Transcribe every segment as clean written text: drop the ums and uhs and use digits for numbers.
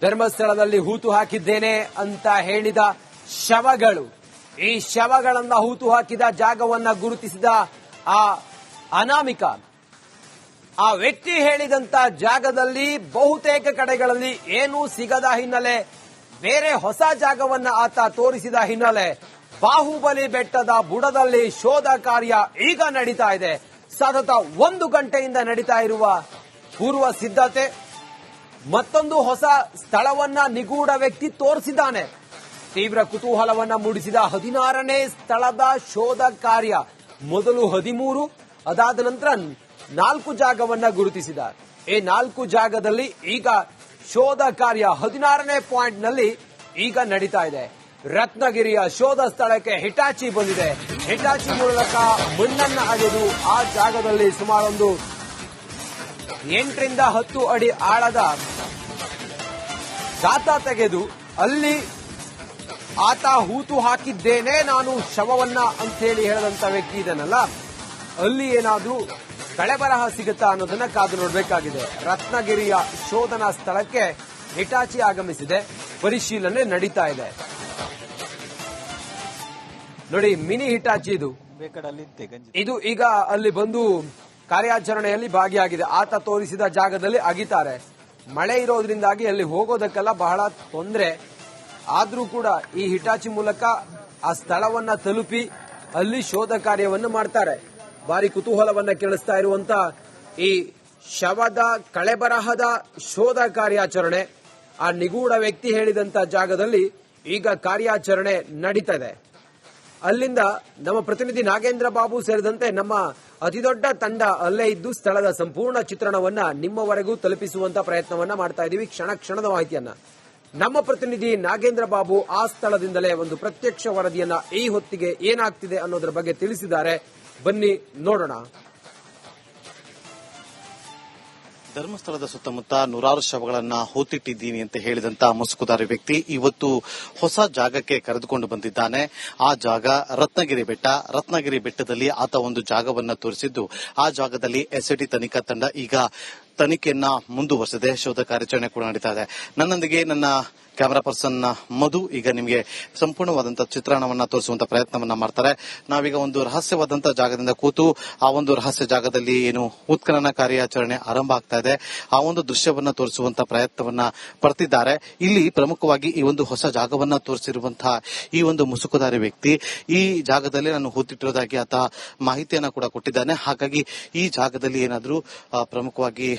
ಧರ್ಮಸ್ಥಳದಲ್ಲಿ ಹೂತು ಹಾಕಿದ್ದೇನೆ ಅಂತ ಹೇಳಿದ ಶವಗಳು, ಈ ಶವಗಳನ್ನ ಹೂತು ಹಾಕಿದ ಜಾಗವನ್ನ ಗುರುತಿಸಿದ ಆ ಅನಾಮಿಕ, ಆ ವ್ಯಕ್ತಿ ಹೇಳಿದಂತ ಜಾಗದಲ್ಲಿ ಬಹುತೇಕ ಕಡೆಗಳಲ್ಲಿ ಏನೂ ಸಿಗದ ಹಿನ್ನೆಲೆ ಬೇರೆ ಹೊಸ ಜಾಗವನ್ನ ಆತ ತೋರಿಸಿದ ಹಿನ್ನೆಲೆ ಬಾಹುಬಲಿ ಬೆಟ್ಟದ ಬುಡದಲ್ಲಿ ಶೋಧ ಕಾರ್ಯ ಈಗ ನಡೀತಾ ಇದೆ. ಸತತ 1 ಗಂಟೆಯಿಂದ ನಡೀತಾ ಇರುವ ಪೂರ್ವ ಸಿದ್ಧತೆ, ಮತ್ತೊಂದು ಹೊಸ ಸ್ಥಳವನ್ನ ನಿಗೂಢ ವ್ಯಕ್ತಿ ತೋರಿಸಿದ್ದಾನೆ. ತೀವ್ರ ಕುತೂಹಲವನ್ನ ಮೂಡಿಸಿದ 16ನೇ ಸ್ಥಳದ ಶೋಧ ಕಾರ್ಯ. ಮೊದಲು 13, ಅದಾದ ನಂತರ 4 ಜಾಗವನ್ನ ಗುರುತಿಸಿದ. ಈ 4 ಜಾಗದಲ್ಲಿ ಈಗ ಶೋಧ ಕಾರ್ಯ 16ನೇ ಪಾಯಿಂಟ್ನಲ್ಲಿ ಈಗ ನಡೀತಾ ಇದೆ. ರತ್ನಗಿರಿಯ ಶೋಧ ಸ್ಥಳಕ್ಕೆ ಹಿಟಾಚಿ ಬಂದಿದೆ. ಹಿಟಾಚಿ ಮೂಲಕ ಮಣ್ಣನ್ನ ಅಗೆದು ಆ ಜಾಗದಲ್ಲಿ ಸುಮಾರೊಂದು 8 ರಿಂದ 10 ಅಡಿ ಆಳದ ಗಾತ ತೆಗೆದು ಅಲ್ಲಿ ಆತ ಹೂತು ಹಾಕಿದ್ದೇನೆ ನಾನು ಶವವನ್ನ ಅಂತೇಳಿ ಹೇಳದಂತ ವ್ಯಕ್ತಿ ಇದನ್ನಲ್ಲ, ಅಲ್ಲಿ ಏನಾದ್ರೂ ಕಳೆಬರಹ ಸಿಗುತ್ತಾ ಅನ್ನೋದನ್ನ ಕಾದು ನೋಡಬೇಕಾಗಿದೆ. ರತ್ನಗಿರಿಯ ಶೋಧನಾ ಸ್ಥಳಕ್ಕೆ ಹಿಟಾಚಿ ಆಗಮಿಸಿದೆ, ಪರಿಶೀಲನೆ ನಡೀತಾ ಇದೆ. ನೋಡಿ, ಮಿನಿ ಹಿಟಾಚಿ ಇದು ಈಗ ಅಲ್ಲಿ ಬಂದು ಕಾರ್ಯಾಚರಣೆಯಲ್ಲಿ ಭಾಗಿಯಾಗಿದೆ. ಆತ ತೋರಿಸಿದ ಜಾಗದಲ್ಲಿ ಅಗಿತಾರೆ. ಮಳೆ ಇರೋದ್ರಿಂದಾಗಿ ಅಲ್ಲಿ ಹೋಗೋದಕ್ಕೆಲ್ಲ ಬಹಳ ತೊಂದರೆ. ಆದ್ರೂ ಕೂಡ ಈ ಹಿಟಾಚಿ ಮೂಲಕ ಆ ಸ್ಥಳವನ್ನ ತಲುಪಿ ಅಲ್ಲಿ ಶೋಧ ಕಾರ್ಯವನ್ನು ಮಾಡ್ತಾರೆ. ಭಾರಿ ಕುತೂಹಲವನ್ನ ಕೆಳಿಸ್ತಾ ಇರುವಂತ ಈ ಶವದ ಕಳೆಬರಹದ ಶೋಧ ಕಾರ್ಯಾಚರಣೆ, ಆ ನಿಗೂಢ ವ್ಯಕ್ತಿ ಹೇಳಿದಂತ ಜಾಗದಲ್ಲಿ ಈಗ ಕಾರ್ಯಾಚರಣೆ ನಡೀತದೆ. ಅಲ್ಲಿಂದ ನಮ್ಮ ಪ್ರತಿನಿಧಿ ನಾಗೇಂದ್ರ ಬಾಬು ಸೇರಿದಂತೆ ನಮ್ಮ ಅತಿದೊಡ್ಡ ತಂಡ ಅಲ್ಲೇ ಇದ್ದು ಸ್ಥಳದ ಸಂಪೂರ್ಣ ಚಿತ್ರಣವನ್ನ ನಿಮ್ಮವರೆಗೂ ತಲುಪಿಸುವಂತ ಪ್ರಯತ್ನವನ್ನ ಮಾಡ್ತಾ ಇದ್ದೀವಿ. ಕ್ಷಣ ಕ್ಷಣದ ಮಾಹಿತಿಯನ್ನ ನಮ್ಮ ಪ್ರತಿನಿಧಿ ನಾಗೇಂದ್ರ ಬಾಬು ಆ ಸ್ಥಳದಿಂದಲೇ ಒಂದು ಪ್ರತ್ಯಕ್ಷ ವರದಿಯನ್ನ ಈ ಹೊತ್ತಿಗೆ ಏನಾಗ್ತಿದೆ ಅನ್ನೋದರ ಬಗ್ಗೆ ತಿಳಿಸಿದ್ದಾರೆ. ಬನ್ನಿ ನೋಡೋಣ. ಧರ್ಮಸ್ಥಳದ ಸುತ್ತಮುತ್ತ 100 ಶವಗಳನ್ನ ಹೂತಿಟ್ಟಿದ್ದೀನಿ ಅಂತ ಹೇಳಿದಂತ ಮುಸುಕುದಾರಿ ವ್ಯಕ್ತಿ ಇವತ್ತು ಹೊಸ ಜಾಗಕ್ಕೆ ಕರೆದುಕೊಂಡು ಬಂದಿದ್ದಾನೆ. ಆ ಜಾಗ ರತ್ನಗಿರಿ ಬೆಟ್ಟ. ರತ್ನಗಿರಿ ಬೆಟ್ಟದಲ್ಲಿ ಆತ ಒಂದು ಜಾಗವನ್ನ ತೋರಿಸಿದ್ದು, ಆ ಜಾಗದಲ್ಲಿ ಎಸ್ಐಟಿ ತನಿಖಾ ತಂಡ ಈಗ ತನಿಖೆಯನ್ನ ಮುಂದುವರೆಸಿದೆ. ಶೋಧ ಕಾರ್ಯಾಚರಣೆ ಕೂಡ ನಡೀತಾ ಇದೆ. ನನ್ನೊಂದಿಗೆ ನನ್ನ ಕ್ಯಾಮರಾ ಪರ್ಸನ್ ಮಧು ಈಗ ನಿಮಗೆ ಸಂಪೂರ್ಣವಾದಂತಹ ಚಿತ್ರಣವನ್ನ ತೋರಿಸುವಂತ ಪ್ರಯತ್ನವನ್ನ ಮಾಡ್ತಾರೆ. ನಾವೀಗ ಒಂದು ರಹಸ್ಯವಾದಂತಹ ಜಾಗದಿಂದ ಕೂತು ಆ ಒಂದು ರಹಸ್ಯ ಜಾಗದಲ್ಲಿ ಏನು ಉತ್ಖನನ ಕಾರ್ಯಾಚರಣೆ ಆರಂಭ ಆಗ್ತಾ ಇದೆ, ಆ ಒಂದು ದೃಶ್ಯವನ್ನ ತೋರಿಸುವಂತ ಪ್ರಯತ್ನವನ್ನ ಪಡ್ತಿದ್ದಾರೆ. ಇಲ್ಲಿ ಪ್ರಮುಖವಾಗಿ ಈ ಒಂದು ಹೊಸ ಜಾಗವನ್ನ ತೋರಿಸಿರುವಂತಹ ಈ ಒಂದು ಮುಸುಕುದಾರಿ ವ್ಯಕ್ತಿ ಈ ಜಾಗದಲ್ಲಿ ನಾನು ಹೂತಿಟ್ಟಿರೋದಾಗಿ ಆತ ಮಾಹಿತಿಯನ್ನ ಕೂಡ ಕೊಟ್ಟಿದ್ದಾನೆ. ಹಾಗಾಗಿ ಈ ಜಾಗದಲ್ಲಿ ಏನಾದ್ರೂ ಪ್ರಮುಖವಾಗಿ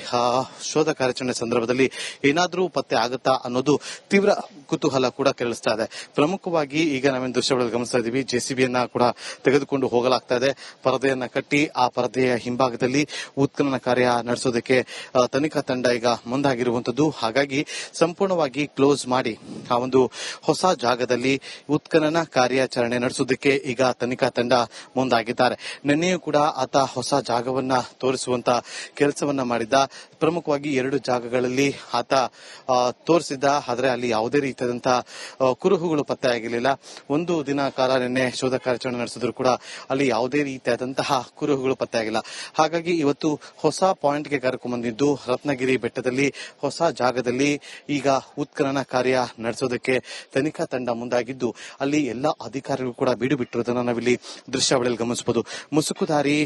ಶೋಧ ಕಾರ್ಯಾಚರಣೆ ಸಂದರ್ಭದಲ್ಲಿ ಏನಾದ್ರೂ ಪತ್ತೆ ಆಗುತ್ತಾ ಅನ್ನೋದು ತೀವ್ರ ಕುತೂಹಲ ಕೂಡ ಕೆರಳಿಸ್ತಾ ಇದೆ. ಪ್ರಮುಖವಾಗಿ ಈಗ ನಾವೇನು ದೃಶ್ಯಗಳಲ್ಲಿ ಗಮನಿಸ್ತಾ ಇದೀವಿ, ಜೆಸಿಬಿಯನ್ನ ಕೂಡ ತೆಗೆದುಕೊಂಡು ಹೋಗಲಾಗ್ತಾ ಇದೆ. ಪರದೆಯನ್ನ ಕಟ್ಟಿ ಆ ಪರದೆಯ ಹಿಂಭಾಗದಲ್ಲಿ ಉತ್ಖನನ ಕಾರ್ಯ ನಡೆಸೋದಕ್ಕೆ ತನಿಖಾ ತಂಡ ಈಗ ಮುಂದಾಗಿರುವಂತದ್ದು. ಹಾಗಾಗಿ ಸಂಪೂರ್ಣವಾಗಿ ಕ್ಲೋಸ್ ಮಾಡಿ ಆ ಒಂದು ಹೊಸ ಜಾಗದಲ್ಲಿ ಉತ್ಖನನ ಕಾರ್ಯಾಚರಣೆ ನಡೆಸೋದಕ್ಕೆ ಈಗ ತನಿಖಾ ತಂಡ ಮುಂದಾಗಿದ್ದಾರೆ. ನಿನ್ನೆಯೂ ಕೂಡ ಆತ ಹೊಸ ಜಾಗವನ್ನ ತೋರಿಸುವಂತ ಕೆಲಸವನ್ನ ಮಾಡಿದ್ದ. ಪ್ರಮುಖವಾಗಿ 2 ಜಾಗಗಳಲ್ಲಿ ಆತ ತೋರಿಸಿದ್ದ, ಆದರೆ ಅಲ್ಲಿ ಯಾವುದೇ ರೀತಿಯಾದಂತಹ ಕುರುಹುಗಳು ಪತ್ತೆ ಆಗಿರಲಿಲ್ಲ. ಒಂದು ದಿನ ಕಾಲ ನಿನ್ನೆ ಶೋಧ ಕಾರ್ಯಾಚರಣೆ ನಡೆಸಿದ್ರು ಕೂಡ ಅಲ್ಲಿ ಯಾವುದೇ ರೀತಿಯಾದಂತಹ ಕುರುಹುಗಳು ಪತ್ತೆ ಆಗಿಲ್ಲ. ಹಾಗಾಗಿ ಇವತ್ತು ಹೊಸ ಪಾಯಿಂಟ್ಗೆ ಕರ್ಕೊಂಡ್ಬಂದಿದ್ದು ರತ್ನಗಿರಿ ಬೆಟ್ಟದಲ್ಲಿ ಹೊಸ ಜಾಗದಲ್ಲಿ ಈಗ ಉತ್ಖನನ ಕಾರ್ಯ ನಡೆಸೋದಕ್ಕೆ ತನಿಖಾ ತಂಡ ಮುಂದಾಗಿದ್ದು, ಅಲ್ಲಿ ಎಲ್ಲಾ ಅಧಿಕಾರಿಗಳು ಕೂಡ ಬೀಡು ಬಿಟ್ಟಿರೋದನ್ನ ನಾವಿಲ್ಲಿ ದೃಶ್ಯಾವಳಿಯಲ್ಲಿ ಗಮನಿಸಬಹುದು. ಮುಸುಕುದಾರಿ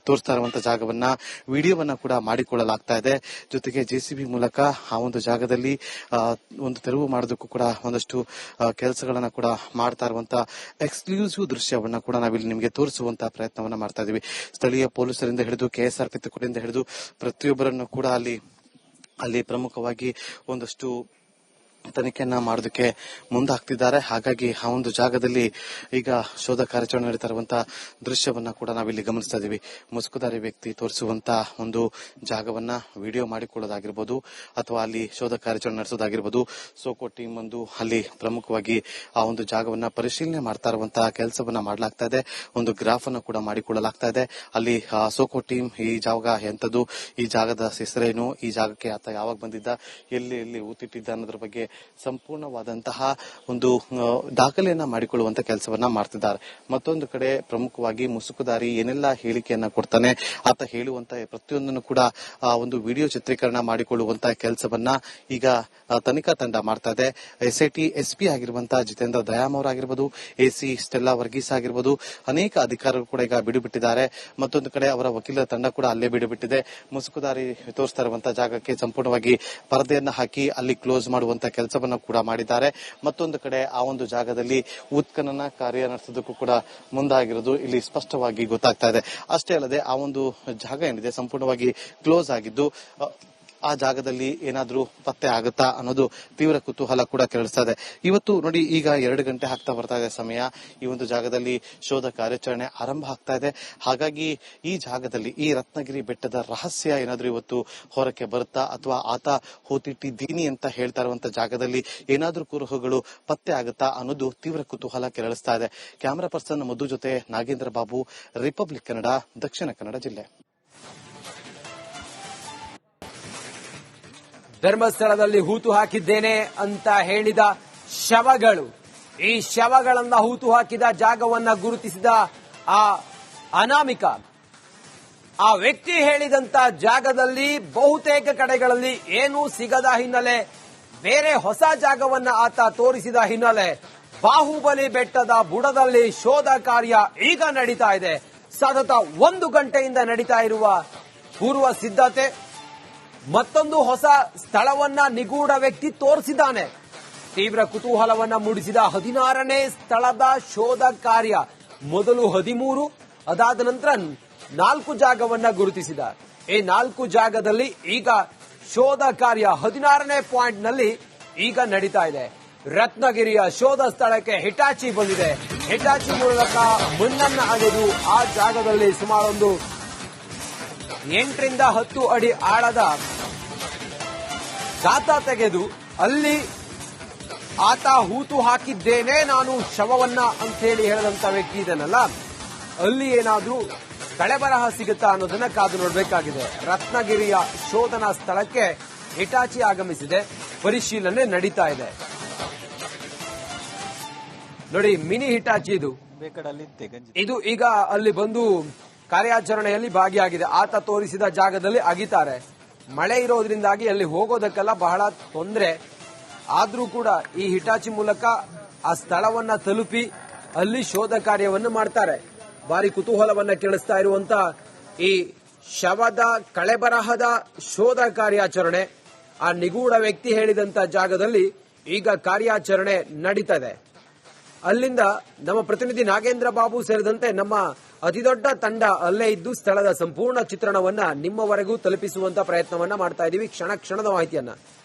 ತೋರಿಸ್ತಾ ಇರುವಂತಹ ಜಾಗವನ್ನ ವಿಡಿಯೋವನ್ನ ಕೂಡ ಮಾಡಿಕೊಳ್ಳಲಾಗ್ತಾ ಇದೆ. ಜೊತೆಗೆ ಜೆಸಿಬಿ ಮೂಲಕ ಆ ಒಂದು ಜಾಗದಲ್ಲಿ ಒಂದು ತೆರವು ಮಾಡೋದಕ್ಕೂ ಕೂಡ ಒಂದಷ್ಟು ಕೆಲಸಗಳನ್ನ ಕೂಡ ಮಾಡ್ತಾ ಇರುವಂತಹ ಎಕ್ಸ್ಕ್ಲೂಸಿವ್ ದೃಶ್ಯವನ್ನ ಕೂಡ ನಾವಿಲ್ಲಿ ನಿಮಗೆ ತೋರಿಸುವಂತಹ ಪ್ರಯತ್ನವನ್ನ ಮಾಡ್ತಾ ಇದೀವಿ. ಸ್ಥಳೀಯ ಪೊಲೀಸರಿಂದ ಹಿಡಿದು ಕೆಎಸ್ಆರ್ಪಿ ತುಕಡಿಯಿಂದ ಹಿಡಿದು ಪ್ರತಿಯೊಬ್ಬರನ್ನು ಕೂಡ ಅಲ್ಲಿ ಪ್ರಮುಖವಾಗಿ ಒಂದಷ್ಟು ತನಿಖೆಯನ್ನ ಮಾಡೋದಕ್ಕೆ ಮುಂದಾಗ್ತಿದ್ದಾರೆ. ಹಾಗಾಗಿ ಆ ಒಂದು ಜಾಗದಲ್ಲಿ ಈಗ ಶೋಧ ಕಾರ್ಯಾಚರಣೆ ನಡೀತಾ ಇರುವಂತಹ ದೃಶ್ಯವನ್ನ ಕೂಡ ನಾವಿಲ್ಲಿ ಗಮನಿಸ್ತಾ ಇದೀವಿ. ಮುಸುಕುದಾರಿ ವ್ಯಕ್ತಿ ತೋರಿಸುವಂತಹ ಒಂದು ಜಾಗವನ್ನ ವಿಡಿಯೋ ಮಾಡಿಕೊಳ್ಳೋದಾಗಿರ್ಬೋದು ಅಥವಾ ಅಲ್ಲಿ ಶೋಧ ಕಾರ್ಯಾಚರಣೆ ನಡೆಸೋದಾಗಿರ್ಬೋದು. ಸೋಕೋ ಟೀಮ್ ಒಂದು ಅಲ್ಲಿ ಪ್ರಮುಖವಾಗಿ ಆ ಒಂದು ಜಾಗವನ್ನ ಪರಿಶೀಲನೆ ಮಾಡ್ತಾ ಇರುವಂತಹ ಕೆಲಸವನ್ನ ಮಾಡಲಾಗ್ತಾ ಇದೆ. ಒಂದು ಗ್ರಾಫ್ ಅನ್ನು ಕೂಡ ಮಾಡಿಕೊಳ್ಳಲಾಗ್ತಾ ಇದೆ. ಅಲ್ಲಿ ಸೋಕೋ ಟೀಮ್ ಈ ಜಾಗ ಎಂತದ್ದು, ಈ ಜಾಗದ ಹೆಸರೇನು, ಈ ಜಾಗಕ್ಕೆ ಆತ ಯಾವಾಗ ಬಂದಿದ್ದ, ಎಲ್ಲಿ ಊತಿಟ್ಟಿದ್ದ ಅನ್ನೋದ್ರ ಬಗ್ಗೆ ಸಂಪೂರ್ಣವಾದಂತಹ ಒಂದು ದಾಖಲೆಯನ್ನ ಮಾಡಿಕೊಳ್ಳುವಂತ ಕೆಲಸವನ್ನ ಮಾಡ್ತಿದ್ದಾರೆ. ಮತ್ತೊಂದು ಕಡೆ ಪ್ರಮುಖವಾಗಿ ಮುಸುಕುದಾರಿ ಏನೆಲ್ಲ ಹೇಳಿಕೆಯನ್ನ ಕೊಡ್ತಾನೆ, ಆತ ಹೇಳುವಂತ ಪ್ರತಿಯೊಂದನ್ನು ಕೂಡ ಒಂದು ವಿಡಿಯೋ ಚಿತ್ರೀಕರಣ ಮಾಡಿಕೊಳ್ಳುವಂತ ಕೆಲಸವನ್ನ ಈಗ ತನಿಖಾ ತಂಡ ಮಾಡ್ತಾ ಇದೆ. SIT SP ಆಗಿರುವಂತಹ ಜಿತೇಂದ್ರ ದಯಾಮ್ ಅವರಾಗಿರ್ಬೋದು, AC ಸ್ಟೆಲ್ಲಾ ವರ್ಗೀಸ್ ಆಗಿರ್ಬೋದು, ಅನೇಕ ಅಧಿಕಾರಿಗಳು ಕೂಡ ಈಗ ಬಿಡುಬಿಟ್ಟಿದ್ದಾರೆ. ಮತ್ತೊಂದು ಕಡೆ ಅವರ ವಕೀಲರ ತಂಡ ಕೂಡ ಅಲ್ಲೇ ಬಿಡುಬಿಟ್ಟಿದೆ. ಮುಸುಕುದಾರಿ ತೋರಿಸ್ತಾ ಇರುವಂತಹ ಜಾಗಕ್ಕೆ ಸಂಪೂರ್ಣವಾಗಿ ಪರದೆಯನ್ನ ಹಾಕಿ ಅಲ್ಲಿ ಕ್ಲೋಸ್ ಮಾಡುವಂತ ಕೆಲಸವನ್ನ ಕೂಡ ಮಾಡಿದ್ದಾರೆ. ಮತ್ತೊಂದು ಕಡೆ ಆ ಒಂದು ಜಾಗದಲ್ಲಿ ಉತ್ಖನನ ಕಾರ್ಯ ನಡೆಸೋದಕ್ಕೂ ಕೂಡ ಮುಂದಾಗಿರೋದು ಇಲ್ಲಿ ಸ್ಪಷ್ಟವಾಗಿ ಗೊತ್ತಾಗ್ತಾ ಇದೆ. ಅಷ್ಟೇ ಅಲ್ಲದೆ ಆ ಒಂದು ಜಾಗ ಏನಿದೆ ಸಂಪೂರ್ಣವಾಗಿ ಕ್ಲೋಸ್ ಆಗಿದ್ದು ಆ ಜಾಗದಲ್ಲಿ ಏನಾದ್ರೂ ಪತ್ತೆ ಆಗುತ್ತಾ ಅನ್ನೋದು ತೀವ್ರ ಕುತೂಹಲ ಕೂಡ ಕೆರಳಿಸ್ತಾ ಇದೆ. ಇವತ್ತು ನೋಡಿ, ಈಗ 2 ಗಂಟೆ ಆಗ್ತಾ ಬರ್ತಾ ಇದೆ ಸಮಯ. ಈ ಒಂದು ಜಾಗದಲ್ಲಿ ಶೋಧ ಕಾರ್ಯಾಚರಣೆ ಆರಂಭ ಆಗ್ತಾ ಇದೆ. ಹಾಗಾಗಿ ಈ ಜಾಗದಲ್ಲಿ ಈ ರತ್ನಗಿರಿ ಬೆಟ್ಟದ ರಹಸ್ಯ ಏನಾದ್ರೂ ಇವತ್ತು ಹೊರಕ್ಕೆ ಬರುತ್ತಾ, ಅಥವಾ ಆತ ಹೂತಿಟ್ಟಿದ್ದೀನಿ ಅಂತ ಹೇಳ್ತಾ ಇರುವಂತ ಜಾಗದಲ್ಲಿ ಏನಾದ್ರೂ ಕುರುಹುಗಳು ಪತ್ತೆ ಆಗುತ್ತಾ ಅನ್ನೋದು ತೀವ್ರ ಕುತೂಹಲ ಕೆರಳಿಸ್ತಾ ಇದೆ. ಕ್ಯಾಮರಾ ಪರ್ಸನ್ ಮಧು ಜೊತೆ ನಾಗೇಂದ್ರ ಬಾಬು, ರಿಪಬ್ಲಿಕ್ ಕನ್ನಡ, ದಕ್ಷಿಣ ಕನ್ನಡ ಜಿಲ್ಲೆ. ಧರ್ಮಸ್ಥಳದಲ್ಲಿ ಹೂತು ಹಾಕಿದ್ದೇನೆ ಅಂತ ಹೇಳಿದ ಶವಗಳು, ಈ ಶವಗಳನ್ನ ಹೂತು ಹಾಕಿದ ಜಾಗವನ್ನ ಗುರುತಿಸಿದ ಆ ಅನಾಮಿಕ, ಆ ವ್ಯಕ್ತಿ ಹೇಳಿದಂತ ಜಾಗದಲ್ಲಿ ಬಹುತೇಕ ಕಡೆಗಳಲ್ಲಿ ಏನೂ ಸಿಗದ ಹಿನ್ನೆಲೆ ಬೇರೆ ಹೊಸ ಜಾಗವನ್ನ ಆತ ತೋರಿಸಿದ ಹಿನ್ನೆಲೆ ಬಾಹುಬಲಿ ಬೆಟ್ಟದ ಬುಡದಲ್ಲಿ ಶೋಧ ಕಾರ್ಯ ಈಗ ನಡೀತಾ ಇದೆ. ಸತತ 1 ಗಂಟೆಯಿಂದ ನಡೀತಾ ಇರುವ ಪೂರ್ವ ಸಿದ್ಧತೆ, ಮತ್ತೊಂದು ಹೊಸ ಸ್ಥಳವನ್ನ ನಿಗೂಢ ವ್ಯಕ್ತಿ ತೋರಿಸಿದ್ದಾನೆ. ತೀವ್ರ ಕುತೂಹಲವನ್ನ ಮೂಡಿಸಿದ 16ನೇ ಸ್ಥಳದ ಶೋಧ ಕಾರ್ಯ. ಮೊದಲು 13, ಅದಾದ ನಂತರ 4 ಜಾಗವನ್ನ ಗುರುತಿಸಿದ. ಈ 4 ಜಾಗದಲ್ಲಿ ಈಗ ಶೋಧ ಕಾರ್ಯ 16ನೇ ಪಾಯಿಂಟ್ ನಲ್ಲಿ ಈಗ ನಡೀತಾ ಇದೆ. ರತ್ನಗಿರಿಯ ಶೋಧ ಸ್ಥಳಕ್ಕೆ ಹಿಟಾಚಿ ಬಂದಿದೆ. ಹಿಟಾಚಿ ಮೂಲಕ ಮಣ್ಣನ್ನ ಅಗೆದು ಆ ಜಾಗದಲ್ಲಿ ಸುಮಾರೊಂದು 8 ರಿಂದ 10 ಅಡಿ ಆಳದ ಗಾತ ತೆಗೆದು ಅಲ್ಲಿ ಆತ ಹೂತು ಹಾಕಿದ್ದೇನೆ ನಾನು ಶವವನ್ನ ಅಂತ ಹೇಳಿ ಹೇಳಿದಂತ ವ್ಯಕ್ತಿ ಇದನ್ನಲ್ಲ, ಅಲ್ಲಿ ಏನಾದ್ರೂ ಕಳೆಬರಹ ಸಿಗುತ್ತಾ ಅನ್ನೋದನ್ನ ಕಾದು ನೋಡಬೇಕಾಗಿದೆ. ರತ್ನಗಿರಿಯ ಶೋಧನಾ ಸ್ಥಳಕ್ಕೆ ಹಿಟಾಚಿ ಆಗಮಿಸಿದೆ, ಪರಿಶೀಲನೆ ನಡೀತಾ ಇದೆ. ನೋಡಿ, ಮಿನಿ ಹಿಟಾಚಿ ಇದು ಈಗ ಅಲ್ಲಿ ಬಂದು ಕಾರ್ಯಾಚರಣೆಯಲ್ಲಿ ಭಾಗಿಯಾಗಿದೆ. ಆತ ತೋರಿಸಿದ ಜಾಗದಲ್ಲಿ ಅಗಿತಾರೆ. ಮಳೆ ಇರೋದ್ರಿಂದಾಗಿ ಅಲ್ಲಿ ಹೋಗೋದಕ್ಕೆಲ್ಲ ಬಹಳ ತೊಂದರೆ. ಆದ್ರೂ ಕೂಡ ಈ ಹಿಟಾಚಿ ಮೂಲಕ ಆ ಸ್ಥಳವನ್ನ ತಲುಪಿ ಅಲ್ಲಿ ಶೋಧ ಕಾರ್ಯವನ್ನು ಮಾಡ್ತಾರೆ. ಭಾರಿ ಕುತೂಹಲವನ್ನ ಕೆಳಿಸ್ತಾ ಇರುವಂತ ಈ ಶವದ ಕಳೆಬರಹದ ಶೋಧ ಕಾರ್ಯಾಚರಣೆ, ಆ ನಿಗೂಢ ವ್ಯಕ್ತಿ ಹೇಳಿದಂತ ಜಾಗದಲ್ಲಿ ಈಗ ಕಾರ್ಯಾಚರಣೆ ನಡೀತದೆ. ಅಲ್ಲಿಂದ ನಮ್ಮ ಪ್ರತಿನಿಧಿ ನಾಗೇಂದ್ರ ಬಾಬು ಸೇರಿದಂತೆ ನಮ್ಮ ಅತಿದೊಡ್ಡ ತಂಡ ಅಲ್ಲೇ ಇದ್ದು ಸ್ಥಳದ ಸಂಪೂರ್ಣ ಚಿತ್ರಣವನ್ನ ನಿಮ್ಮವರೆಗೂ ತಲುಪಿಸುವಂತ ಪ್ರಯತ್ನವನ್ನ ಮಾಡ್ತಾ ಇದೀವಿ. ಕ್ಷಣ ಕ್ಷಣದ ಮಾಹಿತಿಯನ್ನ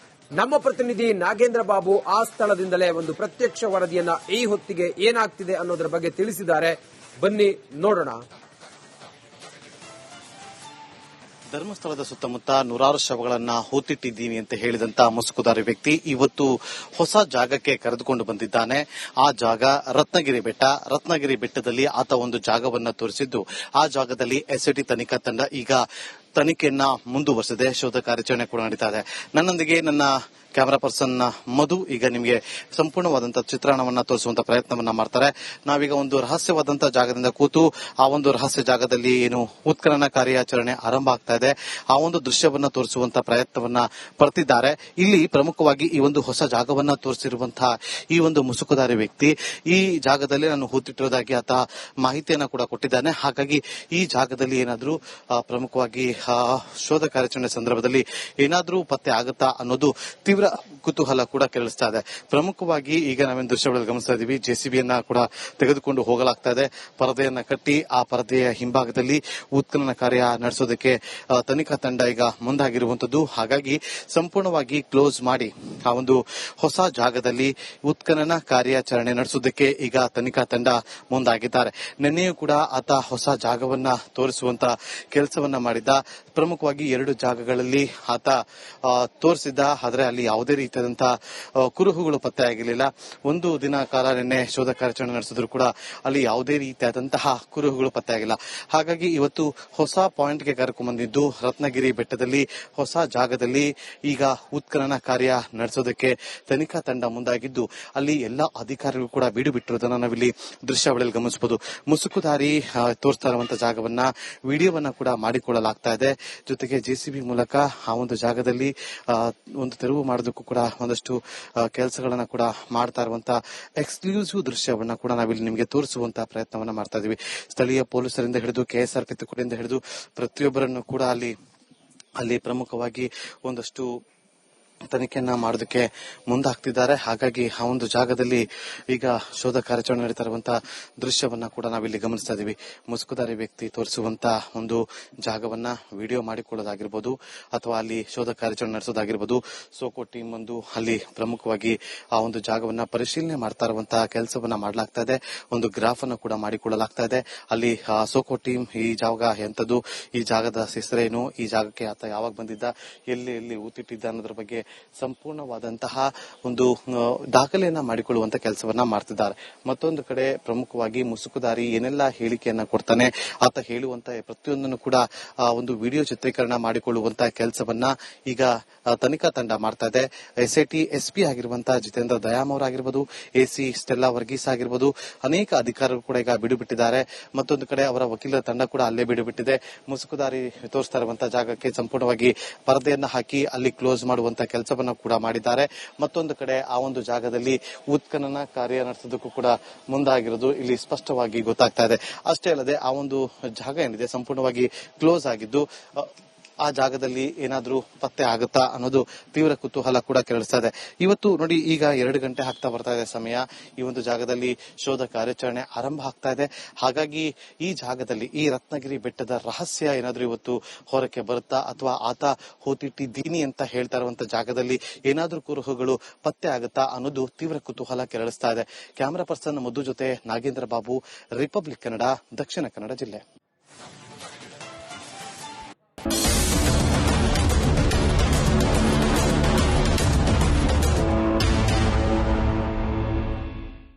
ನಮ್ಮ ಪ್ರತಿನಿಧಿ ನಾಗೇಂದ್ರ ಬಾಬು ಆ ಸ್ಥಳದಿಂದಲೇ ಒಂದು ಪ್ರತ್ಯಕ್ಷ ವರದಿಯನ್ನ ಈ ಹೊತ್ತಿಗೆ ಏನಾಗ್ತಿದೆ ಅನ್ನೋದರ ಬಗ್ಗೆ ತಿಳಿಸಿದ್ದಾರೆ. ಬನ್ನಿ ನೋಡೋಣ. ಧರ್ಮಸ್ಥಳದ ಸುತ್ತಮುತ್ತ 100 ಶವಗಳನ್ನ ಹೂತಿಟ್ಟಿದ್ದೀನಿ ಅಂತ ಹೇಳಿದಂತ ಮುಸುಕುದಾರಿ ವ್ಯಕ್ತಿ ಇವತ್ತು ಹೊಸ ಜಾಗಕ್ಕೆ ಕರೆದುಕೊಂಡು ಬಂದಿದ್ದಾನೆ. ಆ ಜಾಗ ರತ್ನಗಿರಿ ಬೆಟ್ಟ. ರತ್ನಗಿರಿ ಬೆಟ್ಟದಲ್ಲಿ ಆತ ಒಂದು ಜಾಗವನ್ನ ತೋರಿಸಿದ್ದು, ಆ ಜಾಗದಲ್ಲಿ SIT ತನಿಖಾ ತಂಡ ಈಗ ತನಿಖೆಯನ್ನ ಮುಂದುವರೆಸಿದೆ. ಶೋಧ ಕಾರ್ಯಾಚರಣೆ ಕೂಡ ನಡೀತಾ ಇದೆ. ನನ್ನೊಂದಿಗೆ ನನ್ನ ಕ್ಯಾಮರಾ ಪರ್ಸನ್ ಮಧು ಈಗ ನಿಮಗೆ ಸಂಪೂರ್ಣವಾದಂತಹ ಚಿತ್ರಣವನ್ನ ತೋರಿಸುವಂತ ಪ್ರಯತ್ನವನ್ನ ಮಾಡ್ತಾರೆ. ನಾವೀಗ ಒಂದು ರಹಸ್ಯವಾದಂತಹ ಜಾಗದಿಂದ ಕೂತು ಆ ಒಂದು ರಹಸ್ಯ ಜಾಗದಲ್ಲಿ ಏನು ಉತ್ಖನನ ಕಾರ್ಯಾಚರಣೆ ಆರಂಭ ಆಗ್ತಾ ಇದೆ, ಆ ಒಂದು ದೃಶ್ಯವನ್ನ ತೋರಿಸುವಂತ ಪ್ರಯತ್ನವನ್ನ ಪಡ್ತಿದ್ದಾರೆ. ಇಲ್ಲಿ ಪ್ರಮುಖವಾಗಿ ಈ ಒಂದು ಹೊಸ ಜಾಗವನ್ನ ತೋರಿಸಿರುವಂತಹ ಈ ಒಂದು ಮುಸುಕುದಾರಿ ವ್ಯಕ್ತಿ ಈ ಜಾಗದಲ್ಲಿ ನಾನು ಹೂತಿಟ್ಟಿರೋದಾಗಿ ಆತ ಮಾಹಿತಿಯನ್ನ ಕೂಡ ಕೊಟ್ಟಿದ್ದಾನೆ. ಹಾಗಾಗಿ ಈ ಜಾಗದಲ್ಲಿ ಏನಾದ್ರೂ ಪ್ರಮುಖವಾಗಿ ಶೋಧ ಕಾರ್ಯಾಚರಣೆ ಸಂದರ್ಭದಲ್ಲಿ ಏನಾದ್ರೂ ಪತ್ತೆ ಆಗುತ್ತಾ ಅನ್ನೋದು ತೀವ್ರ ಕುತೂಹಲ ಕೂಡ ಕೆರಳಿಸ್ತಾ ಇದೆ. ಪ್ರಮುಖವಾಗಿ ಈಗ ನಾವೇನು ದೃಶ್ಯಗಳಲ್ಲಿ ಗಮನಿಸ್ತಾ ಇದೀವಿ, JCBಯನ್ನ ಕೂಡ ತೆಗೆದುಕೊಂಡು ಹೋಗಲಾಗ್ತಾ ಇದೆ. ಪರದೆಯನ್ನ ಕಟ್ಟಿ ಆ ಪರದೆಯ ಹಿಂಭಾಗದಲ್ಲಿ ಉತ್ಖನನ ಕಾರ್ಯ ನಡೆಸೋದಕ್ಕೆ ತನಿಖಾ ತಂಡ ಈಗ ಮುಂದಾಗಿರುವಂತದ್ದು. ಹಾಗಾಗಿ ಸಂಪೂರ್ಣವಾಗಿ ಕ್ಲೋಸ್ ಮಾಡಿ ಆ ಒಂದು ಹೊಸ ಜಾಗದಲ್ಲಿ ಉತ್ಖನನ ಕಾರ್ಯಾಚರಣೆ ನಡೆಸೋದಕ್ಕೆ ಈಗ ತನಿಖಾ ತಂಡ ಮುಂದಾಗಿದ್ದಾರೆ. ನಿನ್ನೆಯೂ ಕೂಡ ಆತ ಹೊಸ ಜಾಗವನ್ನ ತೋರಿಸುವಂತ ಕೆಲಸವನ್ನ ಮಾಡಿದ್ದ. ಪ್ರಮುಖವಾಗಿ 2 ಜಾಗಗಳಲ್ಲಿ ಆತ ತೋರಿಸಿದ್ದ, ಆದರೆ ಅಲ್ಲಿ ಯಾವುದೇ ರೀತಿ ರೀತಿಯಾದಂತಹ ಕುರುಹುಗಳು ಪತ್ತೆ ಆಗಿರಲಿಲ್ಲ. ಒಂದು ದಿನ ಕಾಲ ನಿನ್ನೆ ಶೋಧ ಕಾರ್ಯಾಚರಣೆ ನಡೆಸಿದ್ರು ಕೂಡ ಅಲ್ಲಿ ಯಾವುದೇ ರೀತಿಯಾದಂತಹ ಕುರುಹುಗಳು ಪತ್ತೆ ಆಗಿಲ್ಲ. ಹಾಗಾಗಿ ಇವತ್ತು ಹೊಸ ಪಾಯಿಂಟ್ಗೆ ಕರ್ಕೊಂಡ್ಬಂದಿದ್ದು ರತ್ನಗಿರಿ ಬೆಟ್ಟದಲ್ಲಿ ಹೊಸ ಜಾಗದಲ್ಲಿ ಈಗ ಉತ್ಖನನ ಕಾರ್ಯ ನಡೆಸೋದಕ್ಕೆ ತನಿಖಾ ತಂಡ ಮುಂದಾಗಿದ್ದು ಅಲ್ಲಿ ಎಲ್ಲಾ ಅಧಿಕಾರಿಗಳು ಕೂಡ ಬೀಡು ಬಿಟ್ಟಿರೋದನ್ನ ನಾವಿಲ್ಲಿ ದೃಶ್ಯಾವಳಿಯಲ್ಲಿ ಗಮನಿಸಬಹುದು. ಮುಸುಕುದಾರಿ ತೋರಿಸ್ತಾ ಇರುವಂತಹ ಜಾಗವನ್ನ ವಿಡಿಯೋವನ್ನ ಕೂಡ ಮಾಡಿಕೊಳ್ಳಲಾಗ್ತಾ ಇದೆ. ಜೊತೆಗೆ ಜೆಸಿಬಿ ಮೂಲಕ ಆ ಒಂದು ಜಾಗದಲ್ಲಿ ಒಂದು ತೆರವು ಮಾಡೋದಕ್ಕೂ ಕೂಡ ಒಂದಷ್ಟು ಕೆಲಸಗಳನ್ನ ಕೂಡ ಮಾಡ್ತಾ ಇರುವಂತಹ ಎಕ್ಸ್ಕ್ಲೂಸಿವ್ ದೃಶ್ಯವನ್ನ ಕೂಡ ನಾವಿಲ್ಲಿ ನಿಮಗೆ ತೋರಿಸುವಂತಹ ಪ್ರಯತ್ನವನ್ನ ಮಾಡ್ತಾ ಇದೀವಿ. ಸ್ಥಳೀಯ ಪೊಲೀಸರಿಂದ ಹಿಡಿದು ಕೆಎಸ್ಆರ್ಪಿ ತುಕಡಿಯಿಂದ ಹಿಡಿದು ಪ್ರತಿಯೊಬ್ಬರನ್ನು ಕೂಡ ಅಲ್ಲಿ ಪ್ರಮುಖವಾಗಿ ಒಂದಷ್ಟು ತನಿಖೆಯನ್ನ ಮಾಡೋದಕ್ಕೆ ಮುಂದಾಗ್ತಿದ್ದಾರೆ. ಹಾಗಾಗಿ ಆ ಒಂದು ಜಾಗದಲ್ಲಿ ಈಗ ಶೋಧ ಕಾರ್ಯಾಚರಣೆ ನಡೀತಾ ಇರುವಂತಹ ದೃಶ್ಯವನ್ನ ಕೂಡ ನಾವಿಲ್ಲಿ ಗಮನಿಸ್ತಾ ಇದೀವಿ. ಮುಸುಕುದಾರಿ ವ್ಯಕ್ತಿ ತೋರಿಸುವಂತಹ ಒಂದು ಜಾಗವನ್ನ ವಿಡಿಯೋ ಮಾಡಿಕೊಳ್ಳೋದಾಗಿರ್ಬೋದು ಅಥವಾ ಅಲ್ಲಿ ಶೋಧ ಕಾರ್ಯಾಚರಣೆ ನಡೆಸೋದಾಗಿರ್ಬೋದು. ಸೋಕೋ ಟೀಮ್ ಒಂದು ಅಲ್ಲಿ ಪ್ರಮುಖವಾಗಿ ಆ ಒಂದು ಜಾಗವನ್ನ ಪರಿಶೀಲನೆ ಮಾಡ್ತಾ ಇರುವಂತಹ ಕೆಲಸವನ್ನ ಮಾಡಲಾಗ್ತಾ ಇದೆ. ಒಂದು ಗ್ರಾಫ್ ಅನ್ನು ಕೂಡ ಮಾಡಿಕೊಳ್ಳಲಾಗ್ತಾ ಇದೆ. ಅಲ್ಲಿ ಸೋಕೋ ಟೀಮ್ ಈ ಜಾಗ ಎಂತದ್ದು, ಈ ಜಾಗದ ಹೆಸರೇನು, ಈ ಜಾಗಕ್ಕೆ ಆತ ಯಾವಾಗ ಬಂದಿದ್ದ, ಎಲ್ಲಿ ಊತಿಟ್ಟಿದ್ದ ಅನ್ನೋದ್ರ ಬಗ್ಗೆ ಸಂಪೂರ್ಣವಾದಂತಹ ಒಂದು ದಾಖಲೆಯನ್ನ ಮಾಡಿಕೊಳ್ಳುವಂತ ಕೆಲಸವನ್ನ ಮಾಡ್ತಿದ್ದಾರೆ. ಮತ್ತೊಂದು ಕಡೆ ಪ್ರಮುಖವಾಗಿ ಮುಸುಕುದಾರಿ ಏನೆಲ್ಲ ಹೇಳಿಕೆಯನ್ನ ಕೊಡ್ತಾನೆ, ಆತ ಹೇಳುವಂತ ಪ್ರತಿಯೊಂದನ್ನು ಕೂಡ ಒಂದು ವಿಡಿಯೋ ಚಿತ್ರೀಕರಣ ಮಾಡಿಕೊಳ್ಳುವಂತ ಕೆಲಸವನ್ನ ಈಗ ತನಿಖಾ ತಂಡ ಮಾಡ್ತಾ ಇದೆ. ಎಸ್ಐಟಿ ಎಸ್ಪಿ ಆಗಿರುವಂತಹ ಜಿತೇಂದ್ರ ದಯಾಮ್ ಅವರಾಗಿರ್ಬೋದು, ಎಸಿ ಸ್ಟೆಲ್ಲಾ ವರ್ಗೀಸ್ ಆಗಿರ್ಬೋದು, ಅನೇಕ ಅಧಿಕಾರಿಗಳು ಕೂಡ ಈಗ ಬಿಡು ಬಿಟ್ಟಿದ್ದಾರೆ. ಮತ್ತೊಂದು ಕಡೆ ಅವರ ವಕೀಲರ ತಂಡ ಕೂಡ ಅಲ್ಲೇ ಬಿಡು ಬಿಟ್ಟಿದೆ. ಮುಸುಕುದಾರಿ ತೋರಿಸ್ತಾ ಇರುವಂತಹ ಜಾಗಕ್ಕೆ ಸಂಪೂರ್ಣವಾಗಿ ಪರದೆಯನ್ನ ಹಾಕಿ ಅಲ್ಲಿ ಕ್ಲೋಸ್ ಮಾಡುವಂತ ಕೆಲಸವನ್ನ ಕೂಡ ಮಾಡಿದ್ದಾರೆ. ಮತ್ತೊಂದು ಕಡೆ ಆ ಒಂದು ಜಾಗದಲ್ಲಿ ಉತ್ಖನನ ಕಾರ್ಯ ನಡೆಸೋದಕ್ಕೂ ಕೂಡ ಮುಂದಾಗಿರೋದು ಇಲ್ಲಿ ಸ್ಪಷ್ಟವಾಗಿ ಗೊತ್ತಾಗ್ತಾ ಇದೆ. ಅಷ್ಟೇ ಅಲ್ಲದೆ ಆ ಒಂದು ಜಾಗ ಏನಿದೆ ಸಂಪೂರ್ಣವಾಗಿ ಕ್ಲೋಸ್ ಆಗಿದ್ದು ಆ ಜಾಗದಲ್ಲಿ ಏನಾದ್ರೂ ಪತ್ತೆ ಆಗುತ್ತಾ ಅನ್ನೋದು ತೀವ್ರ ಕುತೂಹಲ ಕೂಡ ಕೆರಳಿಸ್ತಾ ಇದೆ. ಇವತ್ತು ನೋಡಿ, ಈಗ 2 ಗಂಟೆ ಆಗ್ತಾ ಬರ್ತಾ ಇದೆ ಸಮಯ. ಈ ಒಂದು ಜಾಗದಲ್ಲಿ ಶೋಧ ಕಾರ್ಯಾಚರಣೆ ಆರಂಭ ಆಗ್ತಾ ಇದೆ. ಹಾಗಾಗಿ ಈ ಜಾಗದಲ್ಲಿ ಈ ರತ್ನಗಿರಿ ಬೆಟ್ಟದ ರಹಸ್ಯ ಏನಾದ್ರೂ ಇವತ್ತು ಹೊರಕ್ಕೆ ಬರುತ್ತಾ ಅಥವಾ ಆತ ಹೂತಿಟ್ಟಿದ್ದೀನಿ ಅಂತ ಹೇಳ್ತಾ ಇರುವಂತ ಜಾಗದಲ್ಲಿ ಏನಾದ್ರೂ ಕುರುಹುಗಳು ಪತ್ತೆ ಆಗುತ್ತಾ ಅನ್ನೋದು ತೀವ್ರ ಕುತೂಹಲ ಕೆರಳಿಸ್ತಾ ಇದೆ. ಕ್ಯಾಮರಾ ಪರ್ಸನ್ ಮಧು ಜೊತೆ ನಾಗೇಂದ್ರ ಬಾಬು, ರಿಪಬ್ಲಿಕ್ ಕನ್ನಡ, ದಕ್ಷಿಣ ಕನ್ನಡ ಜಿಲ್ಲೆ.